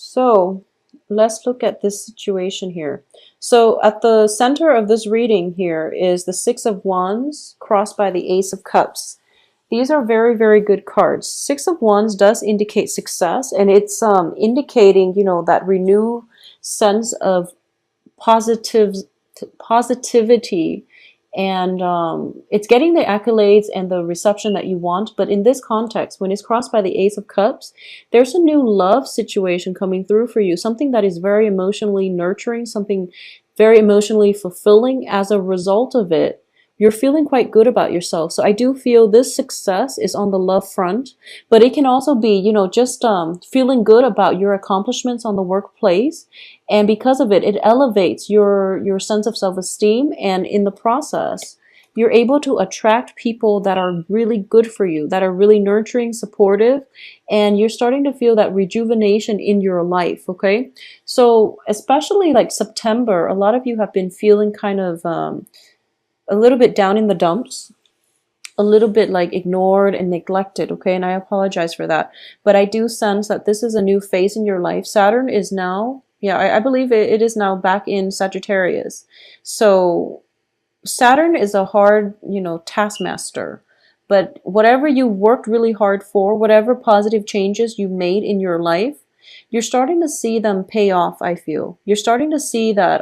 So let's look at this situation here. So at the center of this reading here is the Six of Wands crossed by the Ace of Cups. These are very, very good cards. Six of Wands does indicate success, and it's indicating, that renewed sense of positive positivity, and it's getting the accolades and the reception that you want. But in this context, when it's crossed by the Ace of Cups, there's a new love situation coming through for you, something that is very emotionally nurturing, something very emotionally fulfilling. As a result of it, you're feeling quite good about yourself. So I do feel this success is on the love front, but it can also be, just feeling good about your accomplishments on the workplace. And because of it, it elevates your sense of self-esteem. And in the process, you're able to attract people that are really good for you, that are really nurturing, supportive, and you're starting to feel that rejuvenation in your life, okay? So especially like September, a lot of you have been feeling kind of a little bit down in the dumps, a little bit like ignored and neglected, okay? And I apologize for that. But I do sense that this is a new phase in your life. Saturn is now, I believe it is now back in Sagittarius. So Saturn is a hard, taskmaster. But whatever you worked really hard for, whatever positive changes you made in your life, you're starting to see them pay off, I feel. You're starting to see that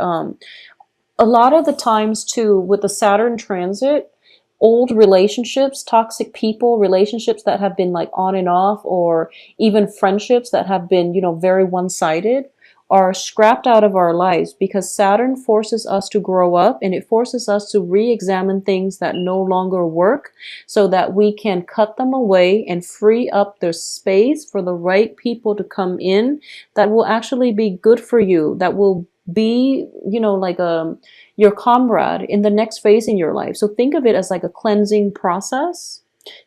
a lot of the times too, with the Saturn transit, old relationships, toxic people, relationships that have been like on and off, or even friendships that have been, very one-sided, are scrapped out of our lives, because Saturn forces us to grow up, and it forces us to re-examine things that no longer work, so that we can cut them away and free up the space for the right people to come in that will actually be good for you, that will be, like your comrade in the next phase in your life. So think of it as like a cleansing process,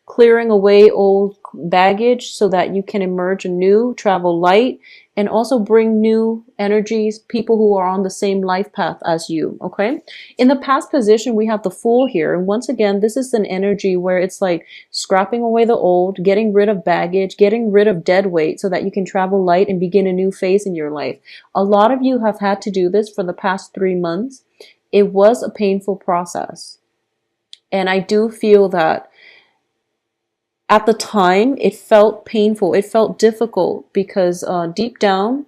clearing away old baggage so that you can emerge anew, travel light, and also bring new energies, people who are on the same life path as you, okay? In the past position, we have the Fool here. And once again, this is an energy where it's like scrapping away the old, getting rid of baggage, getting rid of dead weight so that you can travel light and begin a new phase in your life. A lot of you have had to do this for the past 3 months. It was a painful process. And I do feel that at the time, it felt painful. It felt difficult because deep down,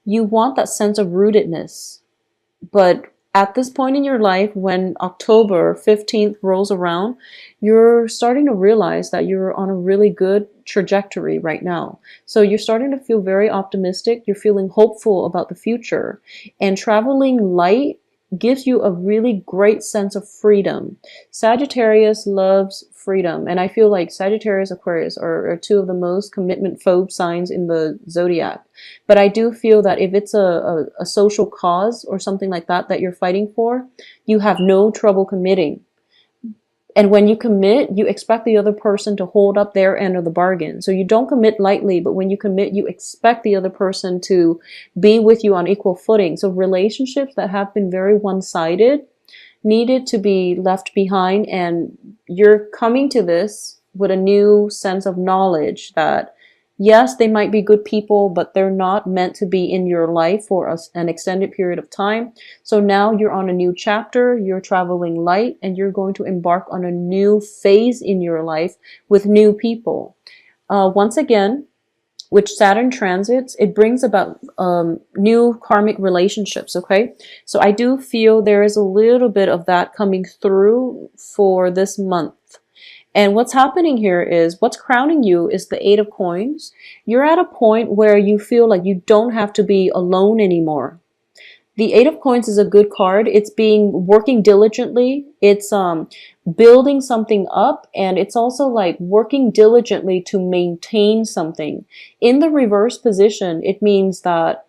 you want that sense of rootedness. But at this point in your life, when October 15th rolls around, you're starting to realize that you're on a really good trajectory right now. So you're starting to feel very optimistic. You're feeling hopeful about the future. And traveling light gives you a really great sense of freedom. Sagittarius loves freedom, and I feel like Sagittarius, Aquarius are two of the most commitment phobe signs in the zodiac. But I do feel that if it's a social cause or something like that that you're fighting for, you have no trouble committing. And when you commit, you expect the other person to hold up their end of the bargain. So you don't commit lightly, but when you commit, you expect the other person to be with you on equal footing. So relationships that have been very one-sided needed to be left behind, and you're coming to this with a new sense of knowledge that yes, they might be good people, but they're not meant to be in your life for an extended period of time. So now you're on a new chapter, you're traveling light, and you're going to embark on a new phase in your life with new people. Once again, with Saturn transits, it brings about new karmic relationships, okay? So I do feel there is a little bit of that coming through for this month. And what's happening here is, what's crowning you is the Eight of Coins. You're at a point where you feel like you don't have to be alone anymore. The Eight of Coins is a good card. It's working diligently. It's building something up, and it's also like working diligently to maintain something. In the reverse position, it means that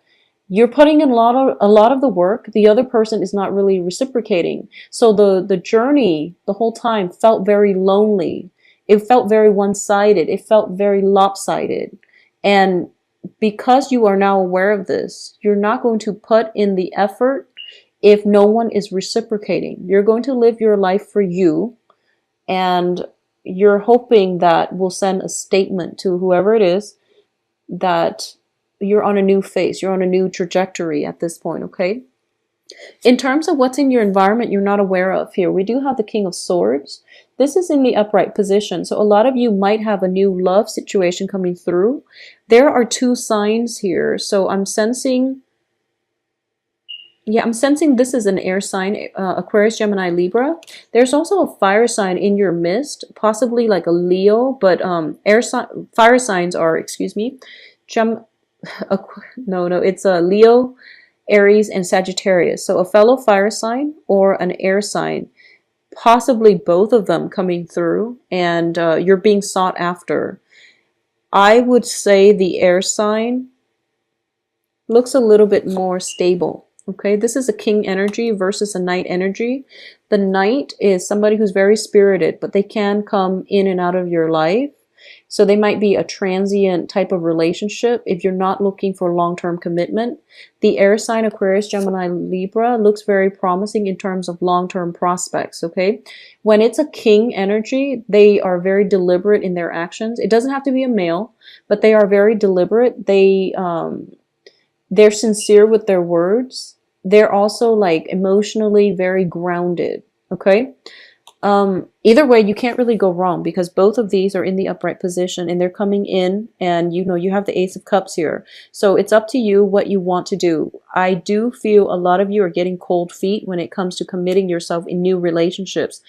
you're putting in a lot of the work. The other person is not really reciprocating. So the journey the whole time felt very lonely. It felt very one-sided. It felt very lopsided. And because you are now aware of this, you're not going to put in the effort if no one is reciprocating. You're going to live your life for you, and you're hoping that will send a statement to whoever it is that you're on a new phase. You're on a new trajectory at this point, okay? In terms of what's in your environment you're not aware of here, we do have the King of Swords. This is in the upright position. So a lot of you might have a new love situation coming through. There are two signs here. So I'm sensing, yeah, I'm sensing this is an air sign, Aquarius, Gemini, Libra. There's also a fire sign in your midst, possibly like a Leo, but fire signs are, excuse me, it's a Leo, Aries, and Sagittarius. So a fellow fire sign or an air sign, possibly both of them coming through, and you're being sought after. I would say the air sign looks a little bit more stable. Okay, this is a king energy versus a knight energy. The knight is somebody who's very spirited, but they can come in and out of your life. So they might be a transient type of relationship if you're not looking for long-term commitment. The air sign Aquarius, Gemini, Libra looks very promising in terms of long-term prospects, okay? When it's a king energy, they are very deliberate in their actions. It doesn't have to be a male, but they are very deliberate. They're sincere with their words. They're also like emotionally very grounded, okay? Either way, you can't really go wrong because both of these are in the upright position and they're coming in, and you know, you have the Ace of Cups here. So it's up to you what you want to do. I do feel a lot of you are getting cold feet when it comes to committing yourself in new relationships.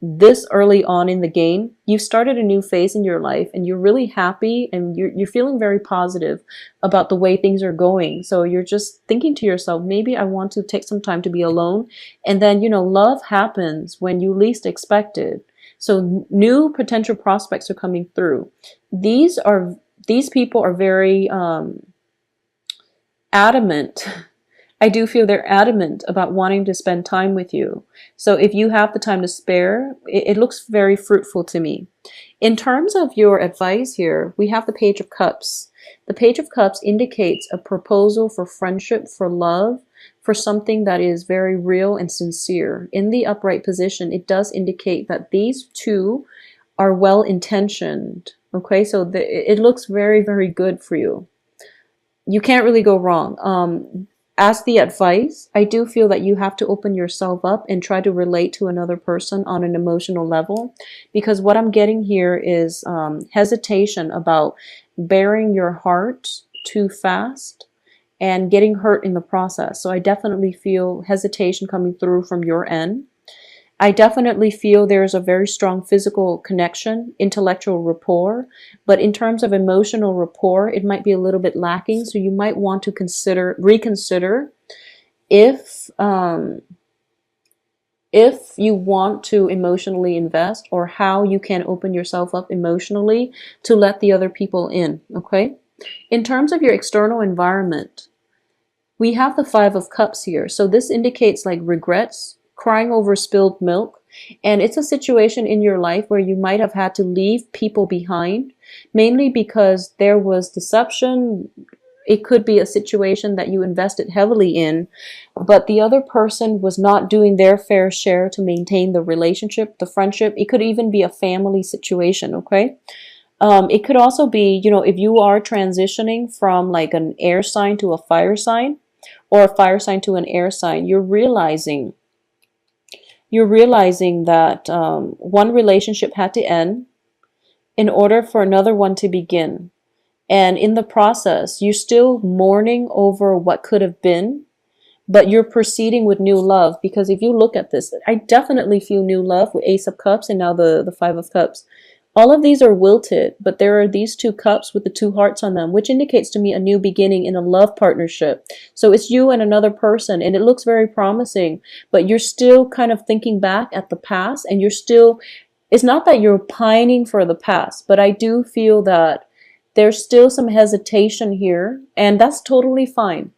This early on in the game, you've started a new phase in your life and you're really happy and you're feeling very positive about the way things are going. So you're just thinking to yourself, maybe I want to take some time to be alone. And then, you know, love happens when you least expect it. So new potential prospects are coming through. These people are very adamant. I do feel they're adamant about wanting to spend time with you. So if you have the time to spare, it looks very fruitful to me. In terms of your advice here, we have the Page of Cups. The Page of Cups indicates a proposal for friendship, for love, for something that is very real and sincere. In the upright position, it does indicate that these two are well-intentioned. Okay, so it looks very, very good for you. You can't really go wrong. As the advice, I do feel that you have to open yourself up and try to relate to another person on an emotional level, because what I'm getting here is hesitation about bearing your heart too fast and getting hurt in the process. So I definitely feel hesitation coming through from your end. I definitely feel there's a very strong physical connection, intellectual rapport, but in terms of emotional rapport, it might be a little bit lacking. So you might want to reconsider if you want to emotionally invest, or how you can open yourself up emotionally to let the other people in, okay? In terms of your external environment, we have the Five of Cups here. So this indicates like regrets, crying over spilled milk, and it's a situation in your life where you might have had to leave people behind, mainly because there was deception. It could be a situation that you invested heavily in, but the other person was not doing their fair share to maintain the relationship, the friendship. It could even be a family situation, okay? It could also be, you know, if you are transitioning from like an air sign to a fire sign, or a fire sign to an air sign, you're realizing that one relationship had to end in order for another one to begin. And in the process, you're still mourning over what could have been, but you're proceeding with new love. Because if you look at this, I definitely feel new love with Ace of Cups and now the Five of Cups. All of these are wilted, but there are these two cups with the two hearts on them, which indicates to me a new beginning in a love partnership. So it's you and another person, and it looks very promising, but you're still kind of thinking back at the past, and it's not that you're pining for the past, but I do feel that there's still some hesitation here, and that's totally fine.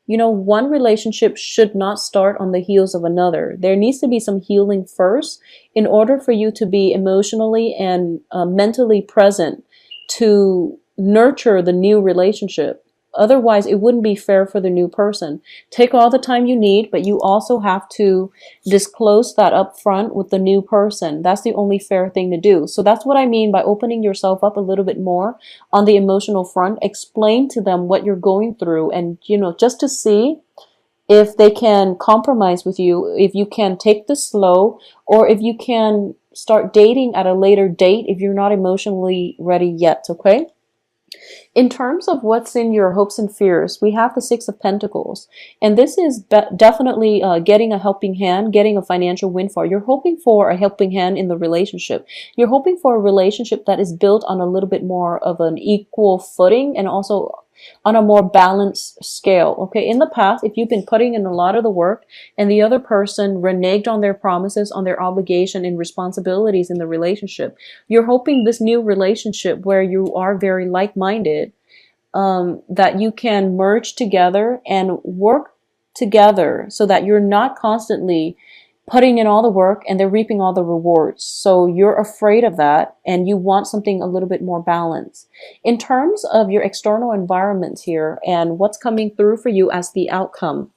You know, one relationship should not start on the heels of another. There needs to be some healing first in order for you to be emotionally and mentally present to nurture the new relationship. otherwise it wouldn't be fair for the new person. Take all the time you need, but you also have to disclose that up front with the new person. That's the only fair thing to do. So that's what I mean by opening yourself up a little bit more on the emotional front. Explain to them what you're going through, and just to see if they can compromise with you, if you can take this slow, or if you can start dating at a later date if you're not emotionally ready yet, okay? In terms of what's in your hopes and fears, we have the Six of Pentacles. And this is definitely getting a helping hand, getting a financial windfall. You're hoping for a helping hand in the relationship. You're hoping for a relationship that is built on a little bit more of an equal footing and also on a more balanced scale. Okay, in the past, if you've been putting in a lot of the work and the other person reneged on their promises, on their obligation and responsibilities in the relationship, you're hoping this new relationship where you are very like-minded, that you can merge together and work together so that you're not constantly putting in all the work and they're reaping all the rewards. So you're afraid of that and you want something a little bit more balanced. In terms of your external environment here and what's coming through for you as the outcome.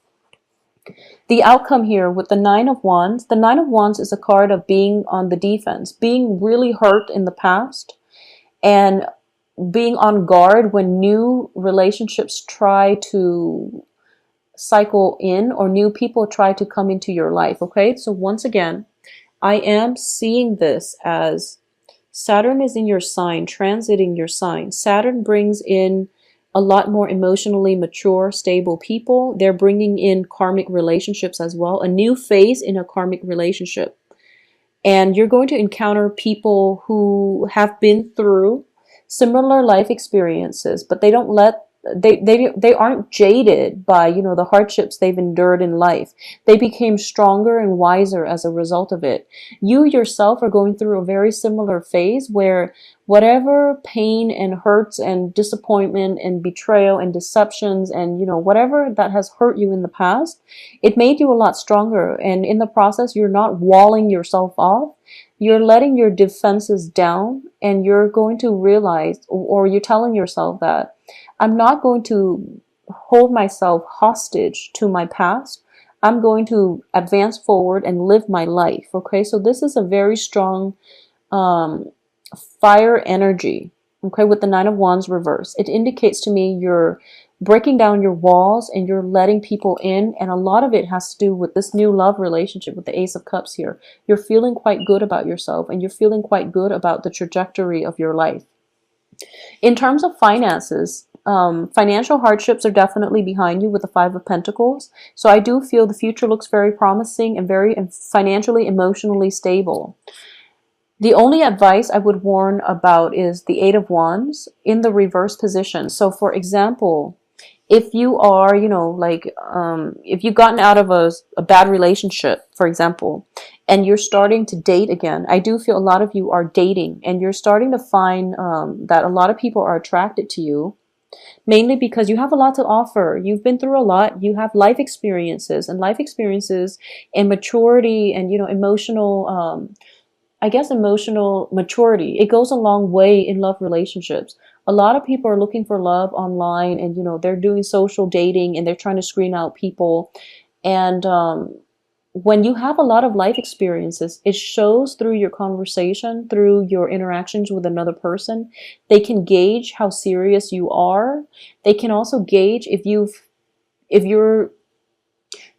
The outcome here with the Nine of Wands. The Nine of Wands is a card of being on the defense, being really hurt in the past, and being on guard when new relationships try to cycle in or new people try to come into your life. Okay, so once again, I am seeing this as Saturn is in your sign, transiting your sign. Saturn brings in a lot more emotionally mature, stable people. They're bringing in karmic relationships as well, a new phase in a karmic relationship. And you're going to encounter people who have been through similar life experiences, but they don't let they aren't jaded by the hardships they've endured in life. They became stronger and wiser as a result of it. You yourself are going through a very similar phase where whatever pain and hurts and disappointment and betrayal and deceptions and whatever that has hurt you in the past, it made you a lot stronger, and in the process you're not walling yourself off. You're letting your defenses down, and you're going to realize, or you're telling yourself that I'm not going to hold myself hostage to my past. I'm going to advance forward and live my life. Okay, so this is a very strong fire energy. Okay, with the Nine of Wands reverse, it indicates to me you're breaking down your walls and you're letting people in, and a lot of it has to do with this new love relationship with the Ace of Cups here. You're feeling quite good about yourself, and you're feeling quite good about the trajectory of your life. In terms of finances, financial hardships are definitely behind you with the Five of Pentacles. So I do feel the future looks very promising and very financially, emotionally stable. The only advice I would warn about is the Eight of Wands in the reverse position. So for example, if you are, if you've gotten out of a bad relationship, for example, and you're starting to date again, I do feel a lot of you are dating, and you're starting to find that a lot of people are attracted to you, mainly because you have a lot to offer. You've been through a lot. You have life experiences, and maturity and, emotional, emotional maturity. It goes a long way in love relationships. A lot of people are looking for love online, and they're doing social dating and they're trying to screen out people. And when you have a lot of life experiences, it shows through your conversation, through your interactions with another person. They can gauge how serious you are. They can also gauge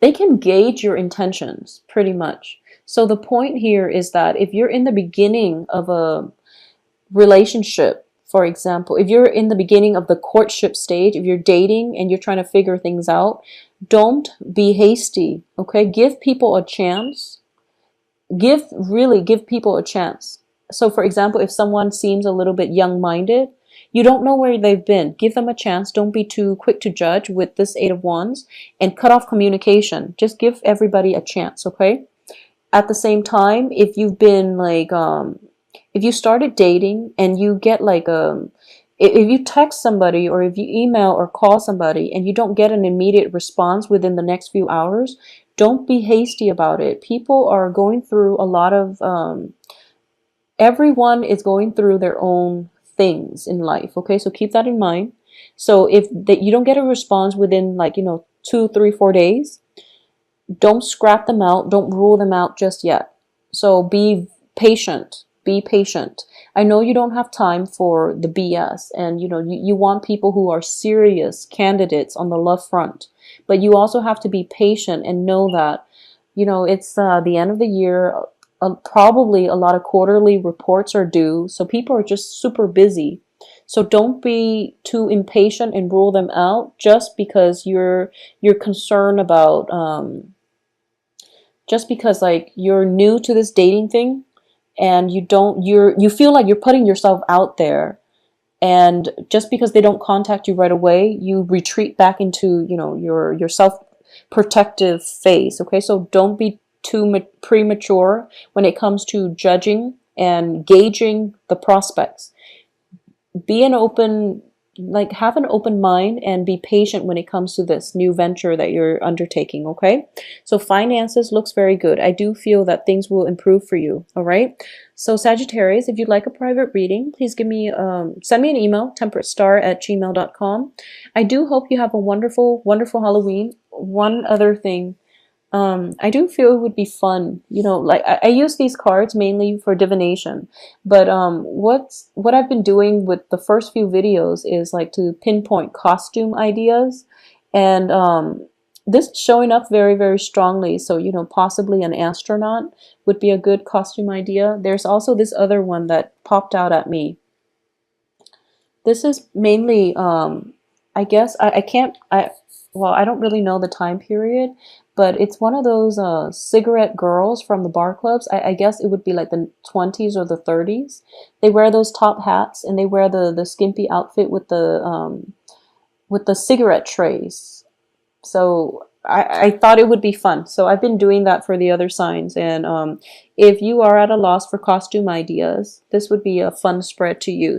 they can gauge your intentions pretty much. So the point here is that if you're in the beginning of a relationship, for example, if you're in the beginning of the courtship stage, if you're dating and you're trying to figure things out, don't be hasty, okay? Give people a chance. Really give people a chance. So for example, if someone seems a little bit young-minded, you don't know where they've been. Give them a chance. Don't be too quick to judge with this Eight of Wands, and cut off communication. Just give everybody a chance, okay? At the same time, if you've been if you started dating and you get if you text somebody or if you email or call somebody and you don't get an immediate response within the next few hours, don't be hasty about it. People are going through a lot of, everyone is going through their own things in life. Okay, so keep that in mind. So if that you don't get a response within like, 2, 3, 4 days, don't scrap them out. Don't rule them out just yet. So be patient. Be patient. I know you don't have time for the BS, and you want people who are serious candidates on the love front, but you also have to be patient and know that it's the end of the year. Probably a lot of quarterly reports are due, so people are just super busy. So don't be too impatient and rule them out just because you're concerned about just because like you're new to this dating thing, and you feel like you're putting yourself out there, and just because they don't contact you right away, you retreat back into your self protective phase. Okay, so don't be too premature when it comes to judging and gauging the prospects. Be an open like have an open mind and be patient when it comes to this new venture that you're undertaking. Okay, so finances looks very good. I do feel that things will improve for you. All right, so Sagittarius, if you'd like a private reading, please send me an email, temperatestar@gmail.com. I do hope you have a wonderful Halloween. One other thing, I do feel it would be fun, like I use these cards mainly for divination, but what I've been doing with the first few videos is like to pinpoint costume ideas, and this is showing up very, very strongly. So, possibly an astronaut would be a good costume idea. There's also this other one that popped out at me. This is mainly, I guess, I can't, well, I don't really know the time period, but it's one of those cigarette girls from the bar clubs. I guess it would be like the 20s or the 30s. They wear those top hats, and they wear the skimpy outfit with the cigarette trays. So I thought it would be fun. So I've been doing that for the other signs. And if you are at a loss for costume ideas, this would be a fun spread to use.